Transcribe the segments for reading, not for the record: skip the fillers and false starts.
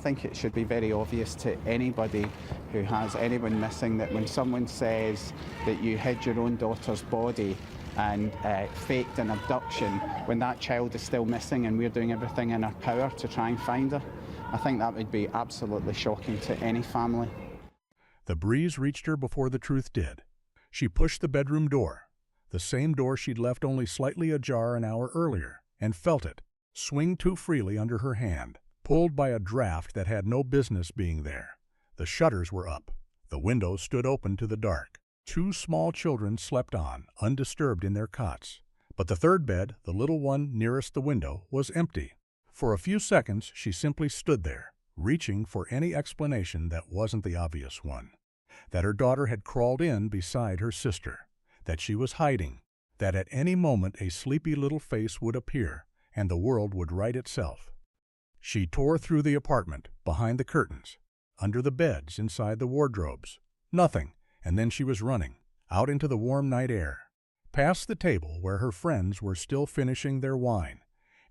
I think it should be very obvious to anybody who has anyone missing that when someone says that you hid your own daughter's body and faked an abduction when that child is still missing and we're doing everything in our power to try and find her, I think that would be absolutely shocking to any family. The breeze reached her before the truth did. She pushed the bedroom door, the same door she'd left only slightly ajar an hour earlier, and felt it swing too freely under her hand, pulled by a draft that had no business being there. The shutters were up. The window stood open to the dark. 2 small children slept on, undisturbed in their cots. But the third bed, the little one nearest the window, was empty. For a few seconds, she simply stood there, reaching for any explanation that wasn't the obvious one. That her daughter had crawled in beside her sister, that she was hiding, that at any moment a sleepy little face would appear and the world would right itself. She tore through the apartment, behind the curtains, under the beds, inside the wardrobes. Nothing, and then she was running, out into the warm night air, past the table where her friends were still finishing their wine,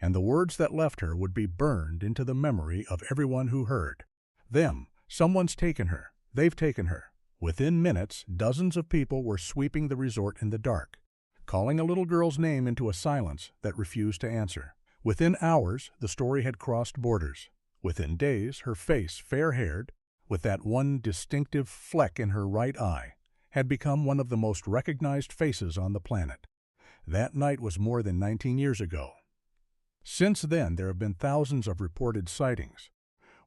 and the words that left her would be burned into the memory of everyone who heard. Them, someone's taken her, they've taken her. Within minutes, dozens of people were sweeping the resort in the dark, calling a little girl's name into a silence that refused to answer. Within hours, the story had crossed borders. Within days, her face, fair-haired, with that one distinctive fleck in her right eye, had become one of the most recognized faces on the planet. That night was more than 19 years ago. Since then, there have been thousands of reported sightings.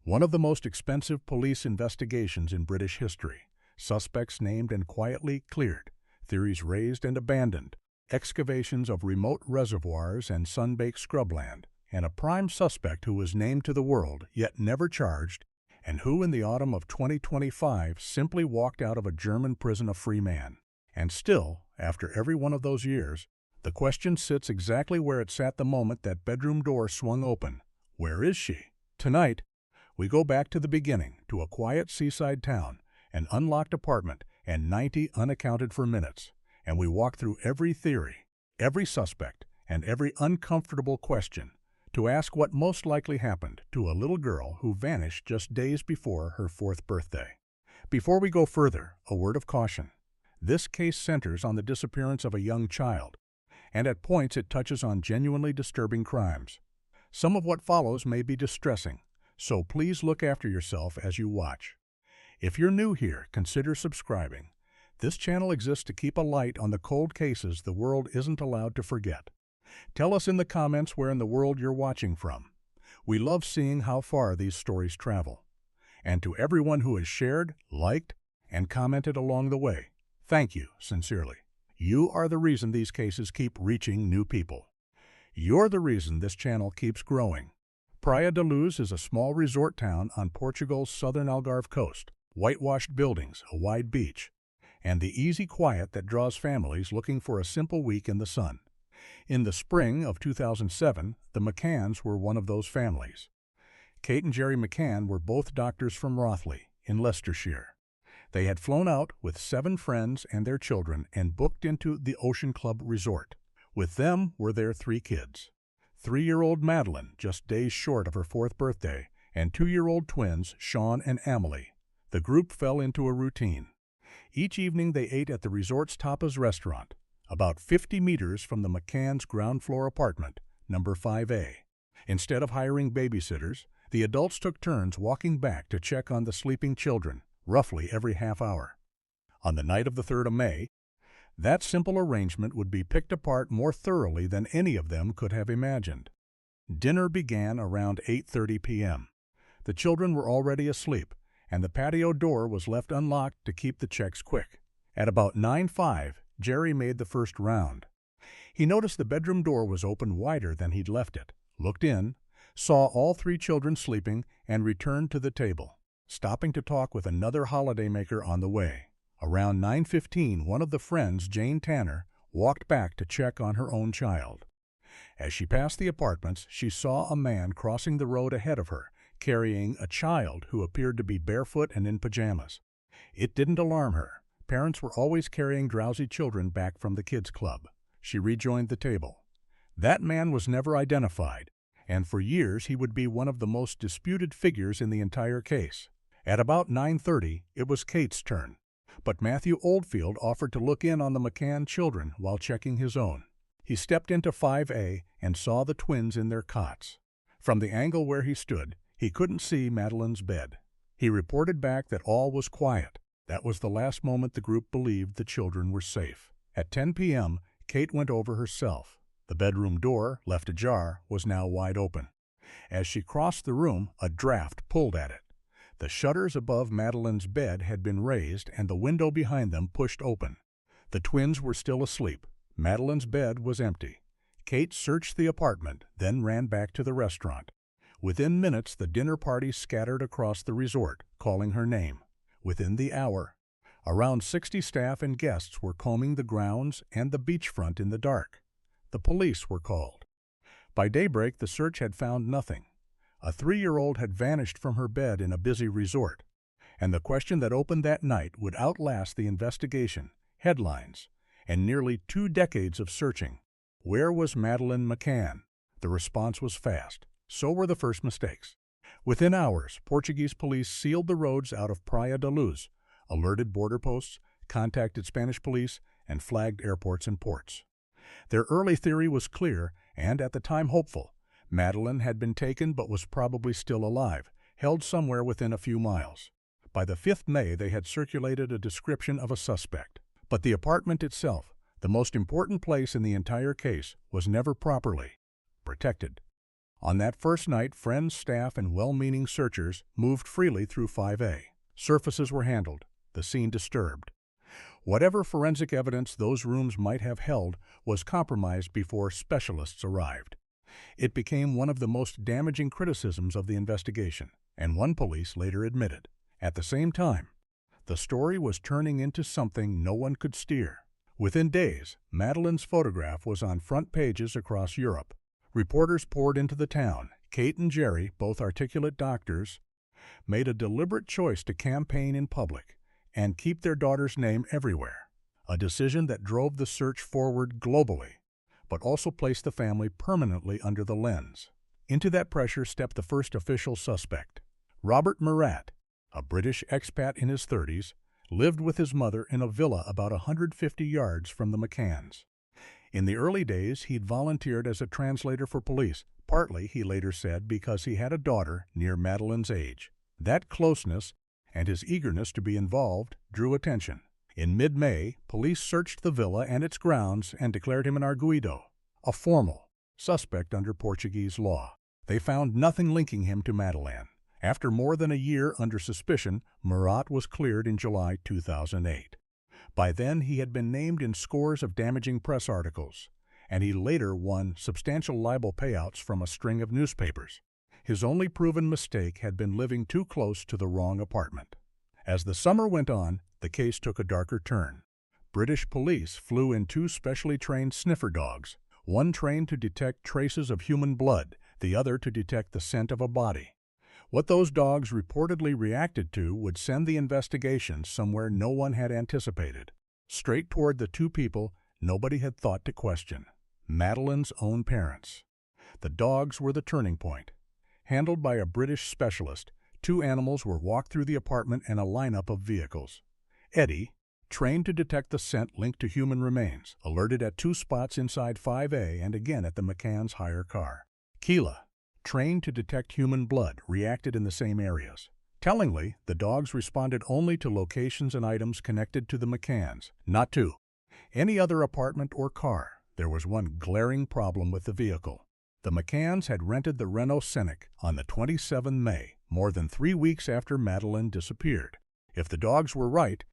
One of the most expensive police investigations in British history. Suspects named and quietly cleared, theories raised and abandoned, excavations of remote reservoirs and sun-baked scrubland, and a prime suspect who was named to the world yet never charged, and who in the autumn of 2025 simply walked out of a German prison a free man. And still, after every one of those years, the question sits exactly where it sat the moment that bedroom door swung open. Where is she? Tonight, we go back to the beginning, to a quiet seaside town, an unlocked apartment, and 90 unaccounted-for minutes, and we walk through every theory, every suspect, and every uncomfortable question to ask what most likely happened to a little girl who vanished just days before her 4th birthday. Before we go further, a word of caution. This case centers on the disappearance of a young child, and at points it touches on genuinely disturbing crimes. Some of what follows may be distressing, so please look after yourself as you watch. If you're new here, consider subscribing. This channel exists to keep a light on the cold cases the world isn't allowed to forget. Tell us in the comments where in the world you're watching from. We love seeing how far these stories travel. And to everyone who has shared, liked, and commented along the way, thank you sincerely. You are the reason these cases keep reaching new people. You're the reason this channel keeps growing. Praia da Luz is a small resort town on Portugal's southern Algarve coast. Whitewashed buildings, a wide beach, and the easy quiet that draws families looking for a simple week in the sun. In the spring of 2007, the McCanns were one of those families. Kate and Gerry McCann were both doctors from Rothley, in Leicestershire. They had flown out with 7 friends and their children and booked into the Ocean Club Resort. With them were their 3 kids. 3-year-old Madeleine, just days short of her 4th birthday, and 2-year-old twins, Sean and Amelie. The group fell into a routine. Each evening they ate at the resort's tapas restaurant, about 50 meters from the McCann's ground-floor apartment, number 5A. Instead of hiring babysitters, the adults took turns walking back to check on the sleeping children, roughly every half hour. On the night of the 3rd of May, that simple arrangement would be picked apart more thoroughly than any of them could have imagined. Dinner began around 8:30 p.m. The children were already asleep, and the patio door was left unlocked to keep the checks quick. At about 9:05, Gerry made the first round. He noticed the bedroom door was open wider than he'd left it, looked in, saw all 3 children sleeping, and returned to the table, stopping to talk with another holidaymaker on the way. Around 9:15, one of the friends, Jane Tanner, walked back to check on her own child. As she passed the apartments, she saw a man crossing the road ahead of her, carrying a child who appeared to be barefoot and in pajamas. It didn't alarm her. Parents were always carrying drowsy children back from the kids' club. She rejoined the table. That man was never identified, and for years he would be one of the most disputed figures in the entire case. At about 9:30, it was Kate's turn, but Matthew Oldfield offered to look in on the McCann children while checking his own. He stepped into 5A and saw the twins in their cots. From the angle where he stood, he couldn't see Madeleine's bed. He reported back that all was quiet. That was the last moment the group believed the children were safe. At 10 p.m., Kate went over herself. The bedroom door, left ajar, was now wide open. As she crossed the room, a draft pulled at it. The shutters above Madeleine's bed had been raised and the window behind them pushed open. The twins were still asleep. Madeleine's bed was empty. Kate searched the apartment, then ran back to the restaurant. Within minutes, the dinner party scattered across the resort, calling her name. Within the hour, around 60 staff and guests were combing the grounds and the beachfront in the dark. The police were called. By daybreak, the search had found nothing. A 3-year-old had vanished from her bed in a busy resort, and the question that opened that night would outlast the investigation, headlines, and nearly 2 decades of searching. Where was Madeleine McCann? The response was fast. So were the first mistakes. Within hours, Portuguese police sealed the roads out of Praia da Luz, alerted border posts, contacted Spanish police, and flagged airports and ports. Their early theory was clear and, at the time, hopeful. Madeleine had been taken but was probably still alive, held somewhere within a few miles. By the 5th May, they had circulated a description of a suspect. But the apartment itself, the most important place in the entire case, was never properly protected. On that first night, friends, staff, and well-meaning searchers moved freely through 5A. Surfaces were handled, the scene disturbed. Whatever forensic evidence those rooms might have held was compromised before specialists arrived. It became one of the most damaging criticisms of the investigation, and one police later admitted. At the same time, the story was turning into something no one could steer. Within days, Madeleine's photograph was on front pages across Europe. Reporters poured into the town. Kate and Gerry, both articulate doctors, made a deliberate choice to campaign in public and keep their daughter's name everywhere, a decision that drove the search forward globally, but also placed the family permanently under the lens. Into that pressure stepped the first official suspect. Robert Murat, a British expat in his 30s, lived with his mother in a villa about 150 yards from the McCanns. In the early days, he'd volunteered as a translator for police, partly, he later said, because he had a daughter near Madeleine's age. That closeness and his eagerness to be involved drew attention. In mid-May, police searched the villa and its grounds and declared him an arguido, a formal suspect under Portuguese law. They found nothing linking him to Madeleine. After more than a year under suspicion, Murat was cleared in July 2008. By then, he had been named in scores of damaging press articles, and he later won substantial libel payouts from a string of newspapers. His only proven mistake had been living too close to the wrong apartment. As the summer went on, the case took a darker turn. British police flew in 2 specially trained sniffer dogs, one trained to detect traces of human blood, the other to detect the scent of a body. What those dogs reportedly reacted to would send the investigation somewhere no one had anticipated, straight toward the 2 people nobody had thought to question, Madeleine's own parents. The dogs were the turning point. Handled by a British specialist, 2 animals were walked through the apartment in a lineup of vehicles. Eddie, trained to detect the scent linked to human remains, alerted at 2 spots inside 5A and again at the McCann's hire car. Keela, trained to detect human blood, reacted in the same areas. Tellingly, the dogs responded only to locations and items connected to the McCanns, not to any other apartment or car. There was one glaring problem with the vehicle. The McCanns had rented the Renault Scenic on the 27th May, more than 3 weeks after Madeleine disappeared. If the dogs were right,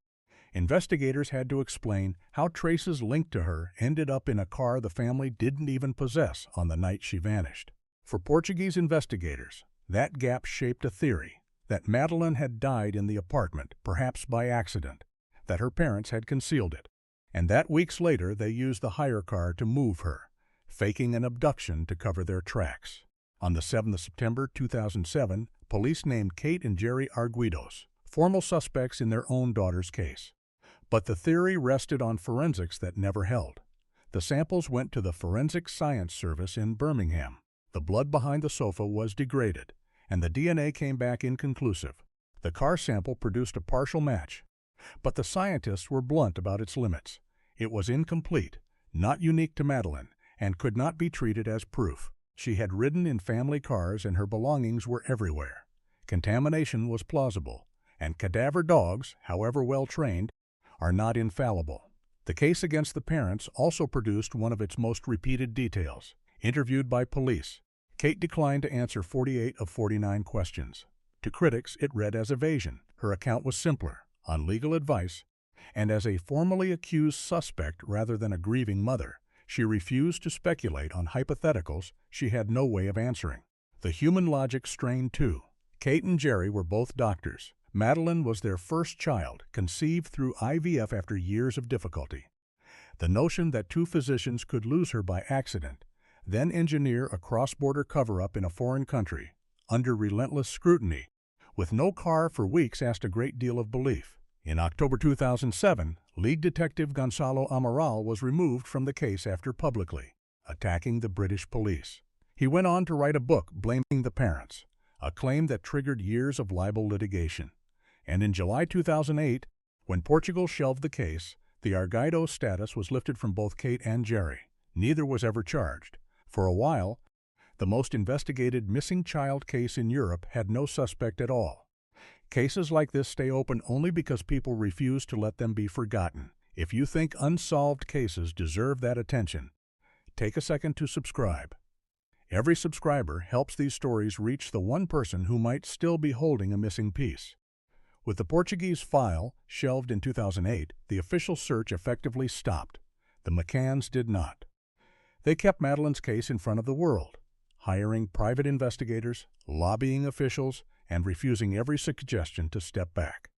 investigators had to explain how traces linked to her ended up in a car the family didn't even possess on the night she vanished. For Portuguese investigators, that gap shaped a theory that Madeleine had died in the apartment, perhaps by accident, that her parents had concealed it, and that weeks later they used the hire car to move her, faking an abduction to cover their tracks. On the 7th of September 2007, police named Kate and Gerry arguidos, formal suspects in their own daughter's case. But the theory rested on forensics that never held. The samples went to the Forensic Science Service in Birmingham. The blood behind the sofa was degraded, and the DNA came back inconclusive. The car sample produced a partial match, but the scientists were blunt about its limits. It was incomplete, not unique to Madeleine, and could not be treated as proof. She had ridden in family cars and her belongings were everywhere. Contamination was plausible, and cadaver dogs, however well trained, are not infallible. The case against the parents also produced one of its most repeated details. Interviewed by police, Kate declined to answer 48 of 49 questions. To critics, it read as evasion. Her account was simpler, on legal advice, and as a formally accused suspect rather than a grieving mother, she refused to speculate on hypotheticals she had no way of answering. The human logic strained too. Kate and Gerry were both doctors. Madeleine was their first child, conceived through IVF after years of difficulty. The notion that two physicians could lose her by accident, then engineer a cross-border cover-up in a foreign country, under relentless scrutiny, with no car for weeks, asked a great deal of belief. In October 2007, lead detective Gonzalo Amaral was removed from the case after publicly attacking the British police. He went on to write a book blaming the parents, a claim that triggered years of libel litigation. And in July 2008, when Portugal shelved the case, the Argaido status was lifted from both Kate and Gerry. Neither was ever charged. For a while, the most investigated missing child case in Europe had no suspect at all. Cases like this stay open only because people refuse to let them be forgotten. If you think unsolved cases deserve that attention, take a second to subscribe. Every subscriber helps these stories reach the one person who might still be holding a missing piece. With the Portuguese file shelved in 2008, the official search effectively stopped. The McCanns did not. They kept Madeleine's case in front of the world, hiring private investigators, lobbying officials, and refusing every suggestion to step back.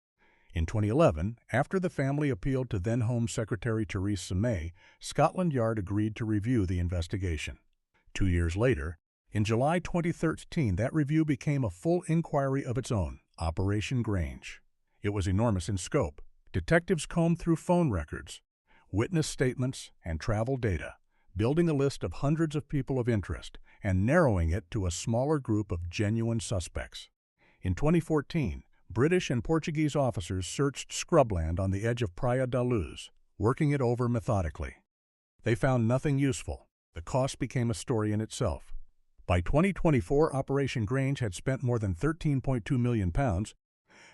In 2011, after the family appealed to then Home Secretary Theresa May, Scotland Yard agreed to review the investigation. 2 years later, in July 2013, that review became a full inquiry of its own, Operation Grange. It was enormous in scope. Detectives combed through phone records, witness statements, and travel data, building a list of hundreds of people of interest and narrowing it to a smaller group of genuine suspects. In 2014, British and Portuguese officers searched scrubland on the edge of Praia da Luz, working it over methodically. They found nothing useful. The cost became a story in itself. By 2024, Operation Grange had spent more than £13.2 million,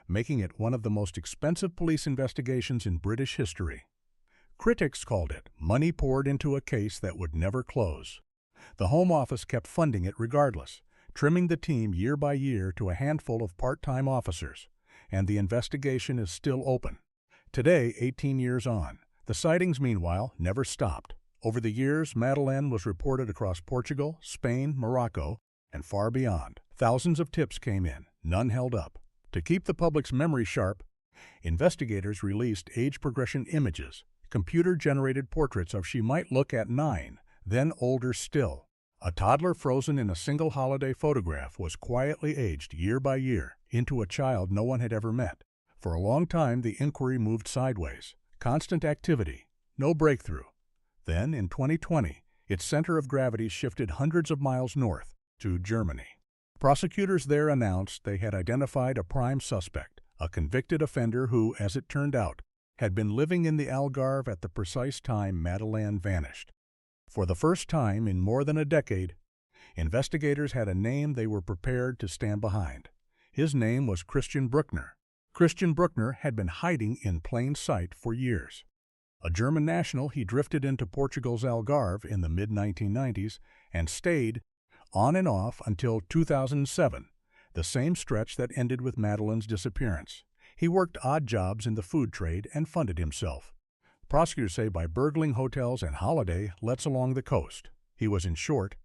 making it one of the most expensive police investigations in British history. Critics called it money poured into a case that would never close. The Home Office kept funding it regardless, trimming the team year by year to a handful of part-time officers, and the investigation is still open. Today, 18 years on, the sightings, meanwhile, never stopped. Over the years, Madeleine was reported across Portugal, Spain, Morocco, and far beyond. Thousands of tips came in, none held up. To keep the public's memory sharp, investigators released age progression images, computer-generated portraits of she might look at 9, then older still. A toddler frozen in a single holiday photograph was quietly aged year by year into a child no one had ever met. For a long time, the inquiry moved sideways. Constant activity, no breakthrough. Then, in 2020, its center of gravity shifted hundreds of miles north to Germany. Prosecutors there announced they had identified a prime suspect, a convicted offender who, as it turned out, had been living in the Algarve at the precise time Madeleine vanished. For the first time in more than a decade, investigators had a name they were prepared to stand behind. His name was Christian Brückner. Christian Brückner had been hiding in plain sight for years. A German national, he drifted into Portugal's Algarve in the mid-1990s and stayed on and off until 2007, the same stretch that ended with Madeleine's disappearance. He worked odd jobs in the food trade and funded himself. Prosecutors say by burgling hotels and holiday lets along the coast. He was, in short,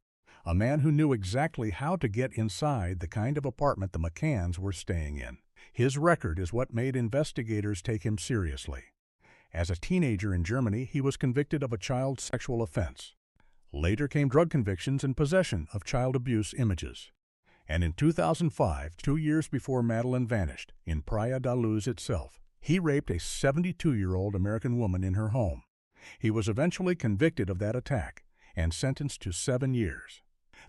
a man who knew exactly how to get inside the kind of apartment the McCanns were staying in. His record is what made investigators take him seriously. As a teenager in Germany, he was convicted of a child sexual offense. Later came drug convictions and possession of child abuse images. And in 2005, 2 years before Madeleine vanished, in Praia da Luz itself, he raped a 72-year-old American woman in her home. He was eventually convicted of that attack and sentenced to 7 years.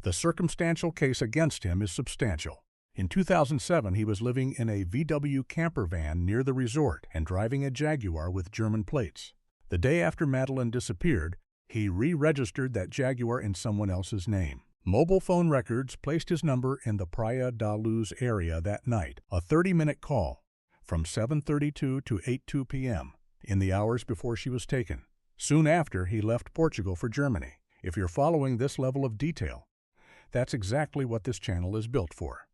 The circumstantial case against him is substantial. In 2007, he was living in a VW camper van near the resort and driving a Jaguar with German plates. The day after Madeleine disappeared, he re-registered that Jaguar in someone else's name. Mobile phone records placed his number in the Praia da Luz area that night, a 30-minute call from 7:32 to 8:02 p.m. in the hours before she was taken. Soon after, he left Portugal for Germany. If you're following this level of detail, that's exactly what this channel is built for.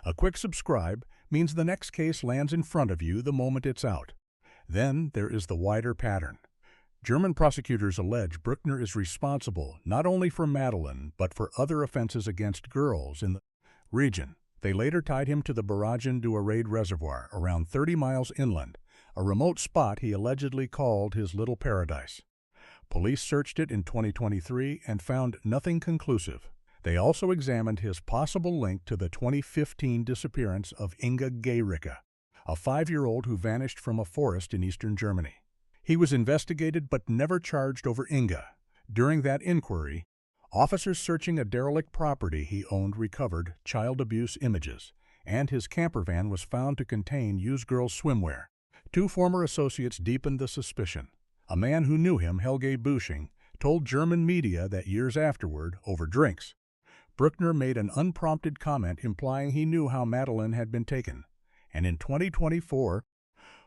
A quick subscribe means the next case lands in front of you the moment it's out. Then there is the wider pattern. German prosecutors allege Brückner is responsible not only for Madeleine, but for other offenses against girls in the region. They later tied him to the Barragem do Arade Reservoir, around 30 miles inland, a remote spot he allegedly called his little paradise. Police searched it in 2023 and found nothing conclusive. They also examined his possible link to the 2015 disappearance of Inga Geyricke, a 5-year-old who vanished from a forest in eastern Germany. He was investigated but never charged over Inga. During that inquiry, officers searching a derelict property he owned recovered child abuse images, and his camper van was found to contain used girls' swimwear. 2 former associates deepened the suspicion. A man who knew him, Helge Busching, told German media that years afterward, over drinks, Brückner made an unprompted comment implying he knew how Madeleine had been taken. And in 2024,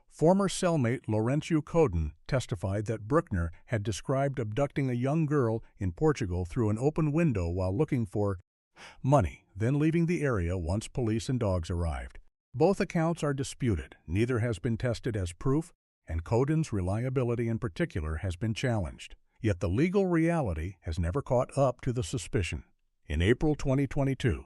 former cellmate Lourenço Coden testified that Brückner had described abducting a young girl in Portugal through an open window while looking for money, then leaving the area once police and dogs arrived. Both accounts are disputed. Neither has been tested as proof, and Coden's reliability in particular has been challenged. Yet the legal reality has never caught up to the suspicion. In April 2022,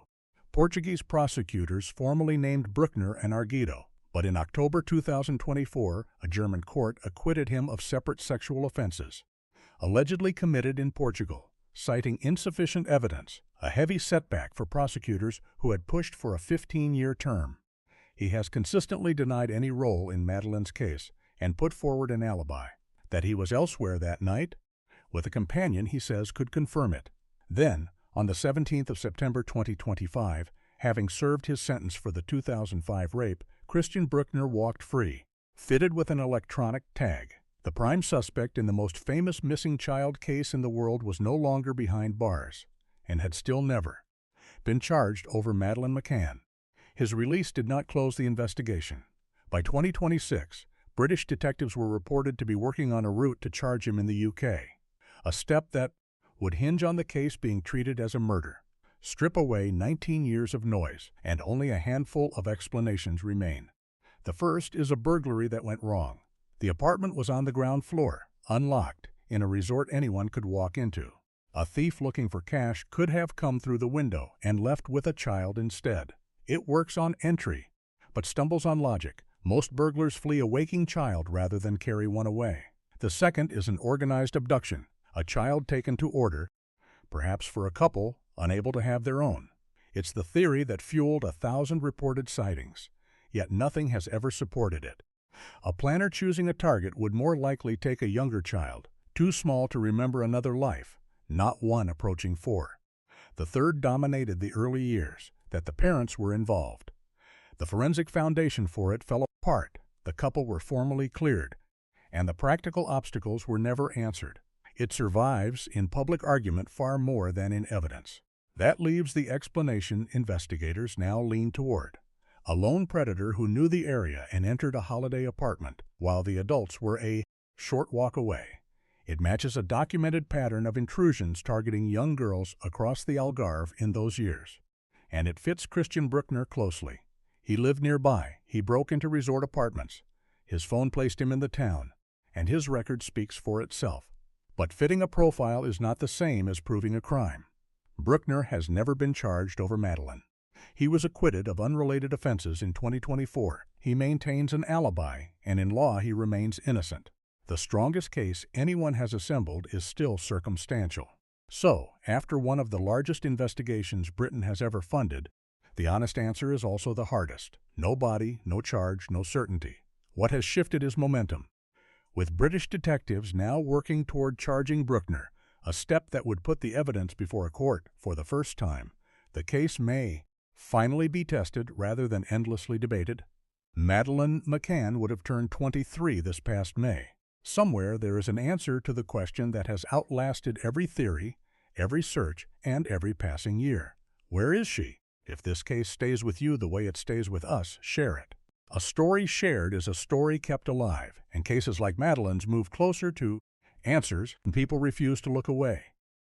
Portuguese prosecutors formally named Brückner an arguido. But in October 2024, a German court acquitted him of separate sexual offenses, allegedly committed in Portugal, citing insufficient evidence, a heavy setback for prosecutors who had pushed for a 15-year term. He has consistently denied any role in Madeleine's case and put forward an alibi. That he was elsewhere that night, with a companion he says could confirm it. Then, on the 17th of September 2025, having served his sentence for the 2005 rape, Christian Brückner walked free, fitted with an electronic tag. The prime suspect in the most famous missing child case in the world was no longer behind bars, and had still never been charged over Madeleine McCann. His release did not close the investigation. By 2026, British detectives were reported to be working on a route to charge him in the UK, a step that would hinge on the case being treated as a murder. Strip away 19 years of noise, and only a handful of explanations remain. The first is a burglary that went wrong. The apartment was on the ground floor, unlocked, in a resort anyone could walk into. A thief looking for cash could have come through the window and left with a child instead. It works on entry, but stumbles on logic. Most burglars flee a waking child rather than carry one away. The second is an organized abduction, a child taken to order, perhaps for a couple unable to have their own. It's the theory that fueled 1,000 reported sightings, yet nothing has ever supported it. A planner choosing a target would more likely take a younger child, too small to remember another life, not one approaching 4. The third dominated the early years, that the parents were involved. The forensic foundation for it fell apart, the couple were formally cleared, and the practical obstacles were never answered. It survives in public argument far more than in evidence. That leaves the explanation investigators now lean toward. A lone predator who knew the area and entered a holiday apartment while the adults were a short walk away. It matches a documented pattern of intrusions targeting young girls across the Algarve in those years. And it fits Christian Brückner closely. He lived nearby, he broke into resort apartments. His phone placed him in the town, and his record speaks for itself. But fitting a profile is not the same as proving a crime. Brückner has never been charged over Madeleine. He was acquitted of unrelated offenses in 2024. He maintains an alibi, and in law he remains innocent. The strongest case anyone has assembled is still circumstantial. So, after one of the largest investigations Britain has ever funded, the honest answer is also the hardest. No body, no charge, no certainty. What has shifted is momentum. With British detectives now working toward charging Brückner, a step that would put the evidence before a court for the first time. The case may finally be tested rather than endlessly debated. Madeleine McCann would have turned 23 this past May. Somewhere there is an answer to the question that has outlasted every theory, every search, and every passing year. Where is she? If this case stays with you the way it stays with us, share it. A story shared is a story kept alive, and cases like Madeleine's move closer to answers, and people refuse to look away.